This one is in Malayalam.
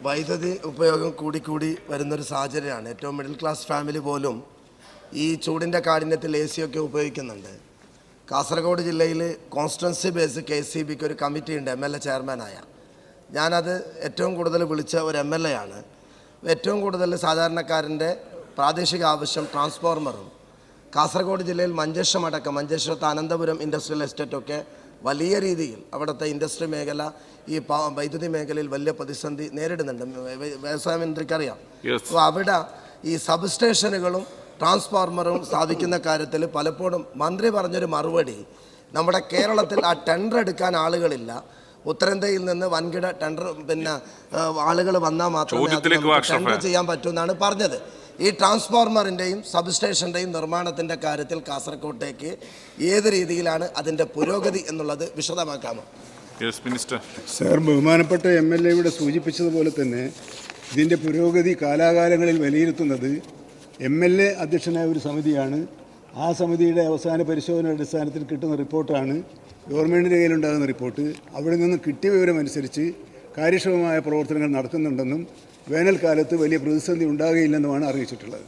വൈദ്യുതി ഉപയോഗം കൂടി വരുന്നൊരു സാഹചര്യമാണ്. ഏറ്റവും മിഡിൽ ക്ലാസ് ഫാമിലി പോലും ഈ ചൂടിൻ്റെ കാഠിന്യത്തിൽ എ സി ഒക്കെ ഉപയോഗിക്കുന്നുണ്ട്. കാസർഗോഡ് ജില്ലയിൽ കോൺസ്റ്റിറ്റ്യുവൻസി ബേസ് KCBക്ക് ഒരു കമ്മിറ്റി ഉണ്ട്, MLA ചെയർമാനായ. ഞാനത് ഏറ്റവും കൂടുതൽ വിളിച്ച ഒരു MLA ആണ്. ഏറ്റവും കൂടുതൽ സാധാരണക്കാരൻ്റെ പ്രാദേശിക ആവശ്യം ട്രാൻസ്ഫോർമറും, കാസർഗോഡ് ജില്ലയിൽ മഞ്ചേശ്വരത്ത് അനന്തപുരം ഇൻഡസ്ട്രിയൽ എസ്റ്റേറ്റൊക്കെ വലിയ രീതിയിൽ അവിടുത്തെ ഇൻഡസ്ട്രി മേഖല ഈ വൈദ്യുതി മേഖലയിൽ വലിയ പ്രതിസന്ധി നേരിടുന്നുണ്ട്. വ്യവസായ മന്ത്രിക്കറിയാം. അപ്പോൾ അവിടെ ഈ സബ് സ്റ്റേഷനുകളും ട്രാൻസ്ഫോർമറും സ്ഥാപിക്കുന്ന കാര്യത്തിൽ പലപ്പോഴും മന്ത്രി പറഞ്ഞൊരു മറുപടി, നമ്മുടെ കേരളത്തിൽ ആ ടെൻഡർ എടുക്കാൻ ആളുകളില്ല, ഉത്തരേന്ത്യയിൽ നിന്ന് വൻകിട ടെൻഡർ ആളുകൾ വന്നാൽ മാത്രമേ ടെൻഡർ ചെയ്യാൻ പറ്റൂ എന്നാണ് പറഞ്ഞത്. ഈ ട്രാൻസ്ഫോർമറിൻ്റെയും സബ് സ്റ്റേഷൻ്റെയും നിർമ്മാണത്തിൻ്റെ കാര്യത്തിൽ കാസർകോട്ടേക്ക് ഏത് രീതിയിലാണ് അതിൻ്റെ പുരോഗതി എന്നുള്ളത് വിശദമാക്കാമോ? സാർ, ബഹുമാനപ്പെട്ട MLA ഇവിടെ സൂചിപ്പിച്ചതുപോലെ തന്നെ ഇതിൻ്റെ പുരോഗതി കാലാകാലങ്ങളിൽ വിലയിരുത്തുന്നത് MLA അധ്യക്ഷനായ ഒരു സമിതിയാണ്. ആ സമിതിയുടെ അവസാന പരിശോധന അടിസ്ഥാനത്തിൽ കിട്ടുന്ന റിപ്പോർട്ടാണ് ഗവൺമെൻറ്റിൻ്റെ കയ്യിലുണ്ടാകുന്ന റിപ്പോർട്ട്. അവിടെ നിന്ന് കിട്ടിയ വിവരമനുസരിച്ച് കാര്യക്ഷമമായ പ്രവർത്തനങ്ങൾ നടത്തുന്നുണ്ടെന്നും വേനൽക്കാലത്ത് വലിയ പ്രതിസന്ധി ഉണ്ടാകുകയില്ലെന്നുമാണ് അറിയിച്ചിട്ടുള്ളത്.